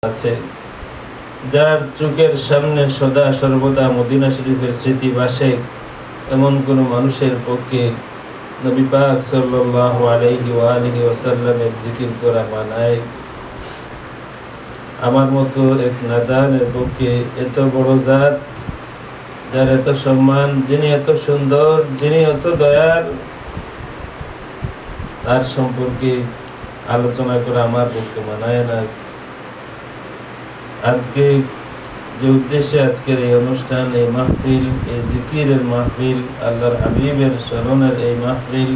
আছে, যার চোখের সামনে সদা সর্বদা মদিনা শরীফের স্মৃতি ভাসে, এমন কোন মানুষের পক্ষে নবী পাক সাল্লাল্লাহু আলাইহি ওয়া আলিহি ওয়াসাল্লামের জিকির করা মানায়? আমার মতো এক নাদানের পক্ষে এত বড় জাত, যার এত সম্মান, যিনি এত সুন্দর, যিনি এত দয়ার, তার সম্পর্কে আলোচনা করা আমার পক্ষে মানায় না। আজকে যে উদ্দেশ্যে আজকের এই অনুষ্ঠান, এই মাহফিল, এই জিকিরের মাহফিল, আল্লাহর হাবিবের স্মরণের এই মাহফিল,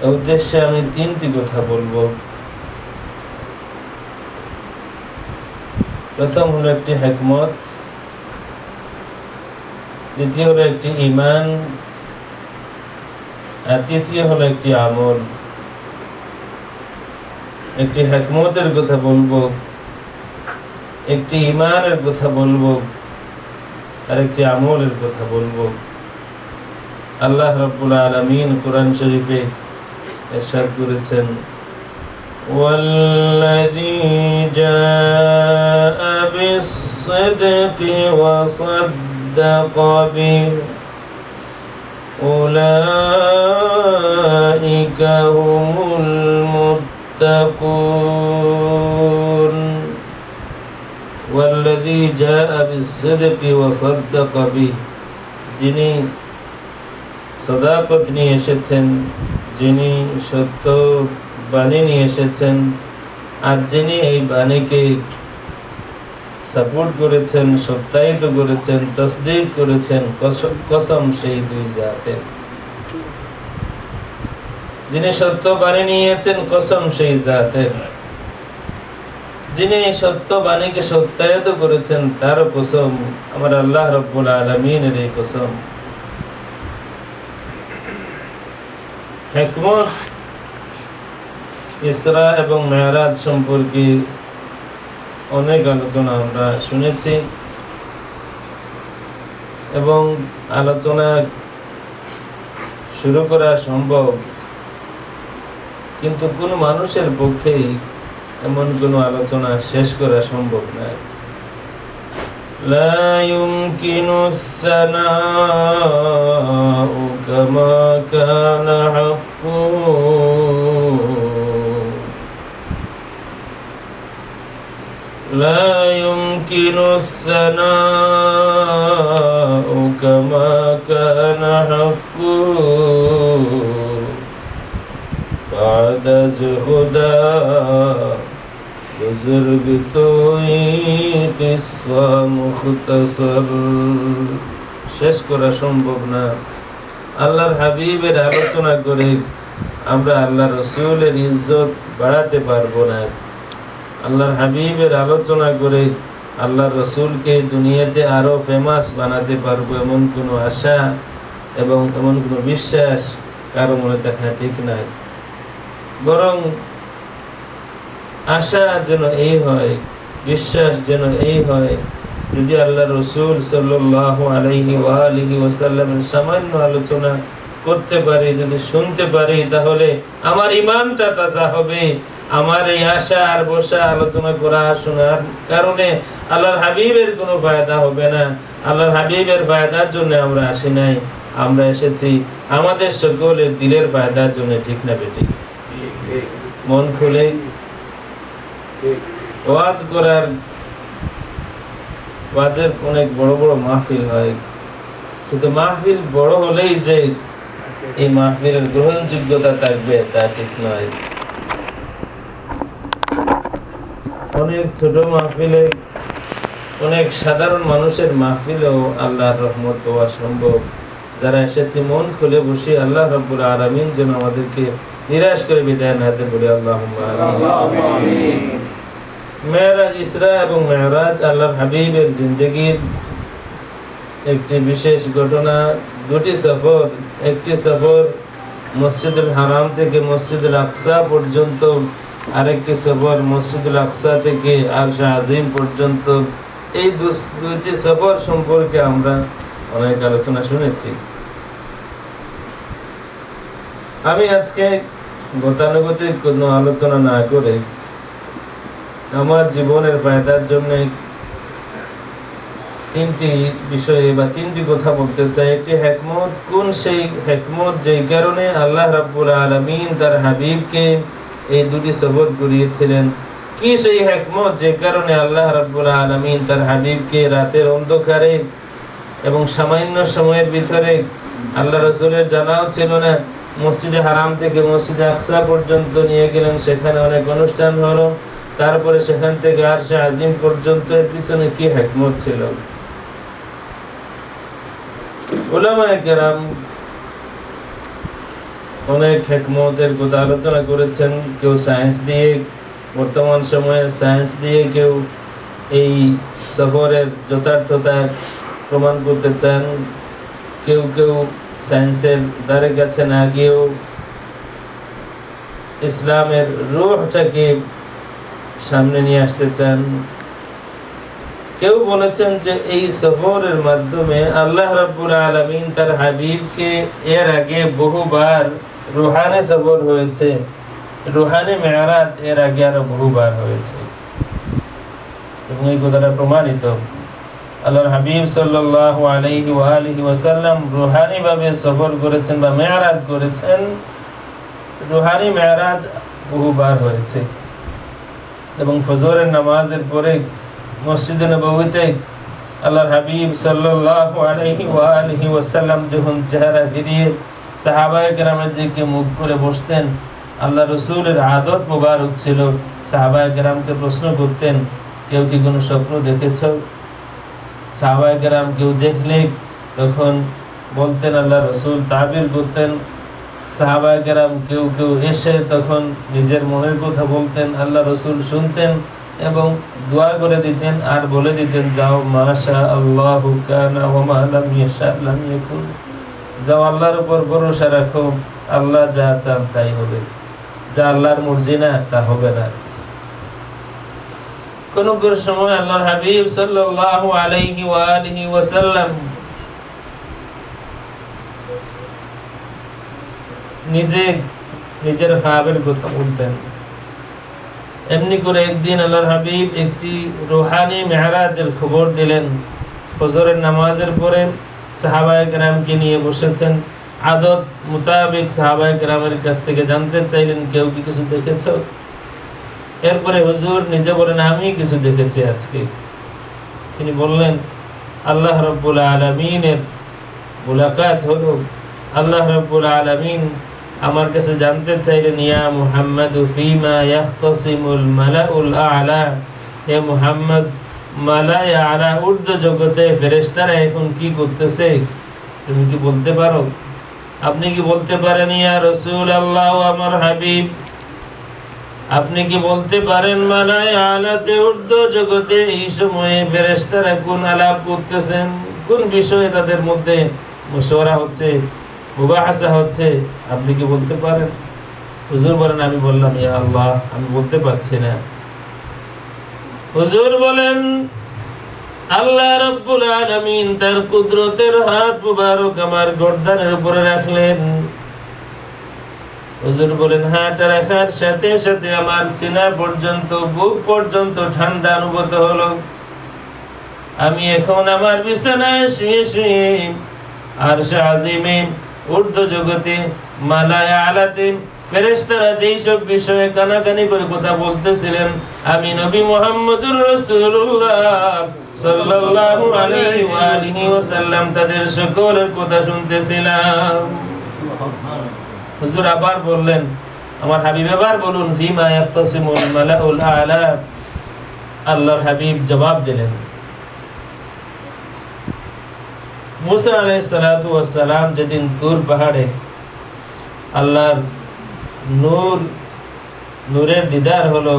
এই উদ্দেশ্যে আমি তিনটি কথা বলবো। প্রথম হলো একটি হিকমত, দ্বিতীয় হলো একটি ঈমান, আর তৃতীয় হলো একটি আমল। একটি হিকমতের কথা বলবো, একটি ঈমানের কথা বলবো, আর একটি আমলের কথা বলবো। আল্লাহ রাব্বুল আলামিন কোরআন শরীফে ইরশাদ করেছেন, ওয়াল্লাযী জাআ বিস-সিদকি ওয়া সাদ্দাকা বিহি উলাইকা হুমুল মুত্তাকুন। ওয়াল্লাযী জাআ বিস-সিদকি ওয়া সাদ্দাকা বিহি, যিনি সদাকত নিয়ে এসেছেন, যিনি সত্য বাণী নিয়ে এসেছেন, আর যিনি এই বাণীকে সাপোর্ট করেছেন, সত্যায়িত করেছেন, তাসদীক করেছেন, কসম সেই দুই জাতের। যিনি সত্য বাণী নিয়েছেন, কসম সেই জাতের। যিনি সত্য বাণীকে সত্যায়িত করেছেন, তারও কসম, আমার আল্লাহ রাব্বুল আলামিনের এই কসম। হিকমত ইসরা এবং মেরাজ সম্পর্কে অনেক আলোচনা আমরা শুনেছি, এবং আলোচনা শুরু করা সম্ভব, কিন্তু কোন মানুষের পক্ষেই এমন কোন আলোচনা শেষ করা সম্ভব নয়। লা ইউমকিনু আস-সানাউ কামা কানা হাক্কু, لا يمكن الثناء كما كان حقه بعد خدا بزرگ توئی قصہ مختصر। শেষ করা সম্ভব না। আল্লাহর হাবিবের আলোচনা করে আমরা আল্লাহ রাসূলের ইজ্জত বাড়াতে পারবো না। আল্লাহর হাবিবের আলোচনা করে আল্লাহ রসুলকে দুনিয়াতে আরো ফেমাস বানাতে পারবো, এমন কোনো আশা এবং এমন কোনো বিশ্বাস কারো মনে থাকা ঠিক নাই। বরং আশা যেন এই হয়, বিশ্বাস যেন এই হয়, যদি আল্লাহ রসুল সাল্লাল্লাহু আলাইহি ওয়া আলিহি ওয়াসাল্লামের সামান্য আলোচনা করতে পারি, যদি শুনতে পারি, তাহলে আমার ঈমানটা তাজা হবে। আমার এই আশা আর বসা আলোচনা করা শোনার কারণে আল্লাহর হাবিবের কোনো ফায়দা হবে না। আল্লাহর হাবিবের ফায়দার জন্য আমরা আসি নাই, আমরা এসেছি আমাদের সকলের দিলের ফায়দার জন্য। ঠিক না বেঠিক? মন খুলে ওয়াজ করার, ওয়াজের অনেক বড় বড় মাহফিল হয়, কিন্তু মাহফিল বড় হলেই যে এই মাহফিলের গ্রহণযোগ্যতা থাকবে তা ঠিক নয়। অনেক ছোট মাহফিলে, অনেক সাধারণ মানুষের মাহফিলেও আল্লাহর রহমত পাওয়া সম্ভব। যারা এসেছে মন খুলে বসে, আল্লাহ রাব্বুল আলামিন যেন আমাদেরকে নিরাশ করে বিদায় না দেন, বলে আল্লাহুম্মা আমিন। মেরাজ, ইসরা এবং মেরাজ আল্লাহর হাবিবের জিন্দেগীর একটি বিশেষ ঘটনা। দুটি সফর, একটি সফর মসজিদুল হারাম থেকে মসজিদুল আকসা পর্যন্ত, আরেকটি সফর মসজিদুল আকসা থেকে আরশে আজিম পর্যন্ত। এই দুটি সফর সম্পর্কে আমরা অনেক আলোচনা শুনেছি। আমি আজকে গতানুগতিক কোনো আলোচনা না করে আমার জীবনের ফায়দার জন্য তিনটি বিষয়ে বা তিনটি কথা বলতে চাই। একটি হিকমত, কোন সেই হিকমত যেই কারণে আল্লাহ রাব্বুল আলামিন তার হাবিবকে এই দুটি সবক করিয়েছিলেন। কি সেই হিকমত যে কারণে আল্লাহ রাব্বুল আলামিন তার হাবিবকে রাতের অন্ধকারে এবং সামান্য সময়ের ভিতরে, আল্লাহ রাসূলের জানাও ছিল না, মসজিদে হারাম থেকে মসজিদে আকসা পর্যন্ত নিয়ে গেলেন, সেখানে অনেক অনুষ্ঠান হলো, তারপরে সেখান থেকে আরশে আজিম পর্যন্ত। এর পিছনে কি হিকমত ছিল? উলামায়ে কেরাম অনেক হিকমতের কথা আলোচনা করেছেন। কেউ সায়েন্স দিয়ে, বর্তমান সময়ে সায়েন্স দিয়ে কেউ এই সফরের যথার্থতা প্রমাণ করতে চান, কেউ কেউ সায়েন্সের দ্বারে কাছে না গিয়েও ইসলামের রূহটাকে সামনে নিয়ে আসতে চান। কেউ বলেছেন যে এই সফরের মাধ্যমে আল্লাহ রাব্বুল আলামিন তার হাবিবকে এর আগে বহুবার রুহানি সফর হয়েছে, রুহানি মেরাজ এর আগে আরো বহুবার হয়েছে, এবং এই কথাটা প্রমাণিত। আল্লাহর হাবিব সাল্লাল্লাহু আলাইহি ওয়া আলিহি ওয়াসাল্লাম রুহানি ভাবে সফর করেছেন বা মেরাজ করেছেন, রুহানি মেরাজ বহুবার হয়েছে। এবং ফজরের নামাজের পরে মসজিদে নববীতে আল্লাহর হাবিব সাল্লাল্লাহু আলাইহি ওয়া আলিহি ওয়াসাল্লাম যখন চেহারা ফিরিয়ে সাহাবায়ে কেরামের দিকে মুখ করে বসতেন, আল্লাহ রাসূলের আদত মোবারক ছিল সাহাবায়ে কেরামকে প্রশ্ন করতেন, কেউ কি কোনো স্বপ্ন দেখেছো? সাহাবায়ে কেরাম কেউ দেখলে তখন বলতেন, আল্লাহ রাসূল তাবির করতেন। সাহাবায়ে কেরাম কেউ কেউ এসে তখন নিজের মনের কথা বলতেন, আল্লাহ রাসূল শুনতেন এবং দোয়া করে দিতেন আর বলে দিতেন, যাও মাশা আল্লাহু কানা ওয়া মা লাম ইয়াশা লাম ইয়াকুন। যাও, আল্লাহর উপর ভরসা রাখো, আল্লাহ যা চান তাই হবে, যা আল্লাহর মর্জি না তা হবে না। কোন কোন সময় আল্লাহর হাবিব সাল্লাল্লাহু আলাইহি ওয়া আলিহি ওয়াসাল্লাম নিজের খাবের কথা বলতেন। এমনি করে একদিন আল্লাহর হাবিব একটি রুহানি মেরাজের খবর দিলেন। ফজরের নামাজের পরে সাহাবায়ে কেরামকে নিয়ে বসেছেন, আদত মোতাবেক সাহাবায়ে কেরামের কাছ থেকে জানতে চাইলেন, কেউ কি কিছু দেখেছো? এরপরে হুজুর নিজে বলেন, আমি কিছু দেখেছি আজকে। তিনি বললেন, আল্লাহ রাব্বুল আলামিনের মুলাকাত হলো। আল্লাহ রাব্বুল আলামিন আমার কাছে জানতে চাইলেন, ইয়া মুহাম্মাদু ফীমা ইয়াখতাসিমুল মালাউল আ'লা, হে মুহাম্মদ, মালায়ে আ'লা ঊর্ধ্ব জগতে ফেরেশতারা এখন কি করতেছে তুমি কি বলতে পারো? আপনি কি বলতে পারেন ইয়া রাসূলুল্লাহ, আমার হাবিব, আপনি কি বলতে পারেন মালায়ে আ'লাতে ঊর্ধ্ব জগতে এই সময়ে ফেরেশতারা কোন আলাপ করতেছেন, কোন বিষয়ে তাদের মধ্যে মুশাওয়ারা হচ্ছে, মুবাহাসা হচ্ছে, আপনি কি বলতে পারেন? হুজুর বলেন, আমি বললাম, ইয়া আল্লাহ, আমি বলতে পারছি না। হুজুর বলেন, আল্লাহ রাব্বুল আলামিন তার কুদরতের হাত মুবারক আমার গর্দানের উপরে রাখলেন। হুজুর বলেন, হাতটা রাখার সাথে সাথে আমার সিনা পর্যন্ত, বুক পর্যন্ত ঠান্ডা অনুভূত হলো। আমি এখন আমার বিছানায় শুয়ে শুয়ে আরশে আজিমে ঊর্ধ্ব জগতে মালায়ে আ'লাতে ফেরেশতারা যেই সব বিষয়ে কানাকানি করে কথা বলতেছিলেন, আমি নবী মুহাম্মদুর রাসূলুল্লাহ সাল্লাল্লাহু আলাইহি ওয়া আলিহি ওয়াসাল্লাম তাদের সকলের কথা শুনতেছিলাম। হুজুর আবার বললেন, আমার হাবিব আবার বলুন, ফীমা ইয়াখতাসিমুল মালাউল আ'লা। আল্লাহর হাবিব জবাব দিলেন, মুসা আলাইহিস সালাতু ওয়াস সালাম যেদিন তুর পাহাড়ে আল্লাহর নূরের দিদার হলো,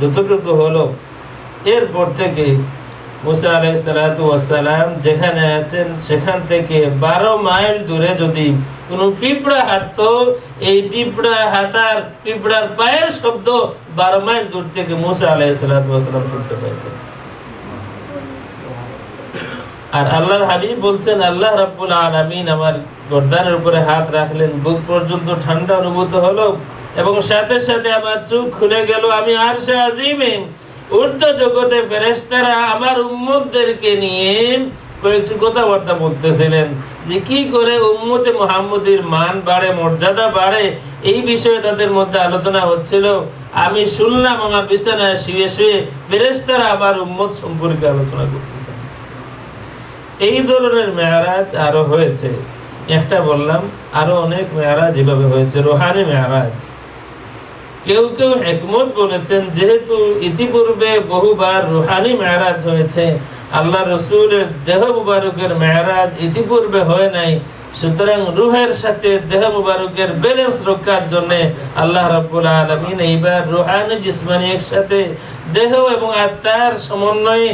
যতটুকু হলো, এরপর থেকে মুসা আলাইহিস সালাতু ওয়াস সালাম যেখানে আছেন সেখান থেকে 12 মাইল দূরে যদি কোনো পিঁপড়া হাঁটতো, এই পিঁপড়া হাঁটার, পিঁপড়ার পায়ের শব্দ 12 মাইল দূর থেকে মুসা আলাইহিস সালাতু ওয়াস সালাম শুনতে পাইতেন। আর আল্লাহর হাবিব বলছেন, আল্লাহ রাব্বুল আলামিন আমার গর্দানের উপরে হাত রাখলেন, বুক পর্যন্ত ঠান্ডা অনুভূত হলো। এবং সাথে সাথে আমার চোখ খুলে গেল, আমি আরশে আজিমে ঊর্ধ্ব জগতে ফেরেশতারা আমার উম্মতদেরকে নিয়ে কয়েকটি কথাবার্তা বলতেছিলেন যে কি করে উম্মতে মুহাম্মদীর মান বাড়ে, মর্যাদা বাড়ে, এই বিষয়ে তাদের মধ্যে আলোচনা হচ্ছিল। আমি শুনলাম আমার বিছানায় শুয়ে শুয়ে ফেরেশতারা আমার উম্মত সম্পর্কে আলোচনা করতেছেন। এই ধরনের মেরাজ আরো হয়েছে, একটা বললাম, আরো অনেক মেরাজ এভাবে হয়েছে, রুহানি মেরাজ। কেউ কেউ হিকমত বলেছেন যেহেতু ইতিপূর্বে বহুবার রুহানি মেরাজ হয়েছে, আল্লাহ রাসূলের দেহ মুবারকের মেরাজ ইতিপূর্বে হয় নাই, সুতরাং রূহের সাথে দেহ মুবারকের ব্যালেন্স রক্ষার জন্য আল্লাহ রাব্বুল আলামিন এইবার রুহানি জিসমানি একসাথে দেহ এবং আত্মার সমন্বয়ে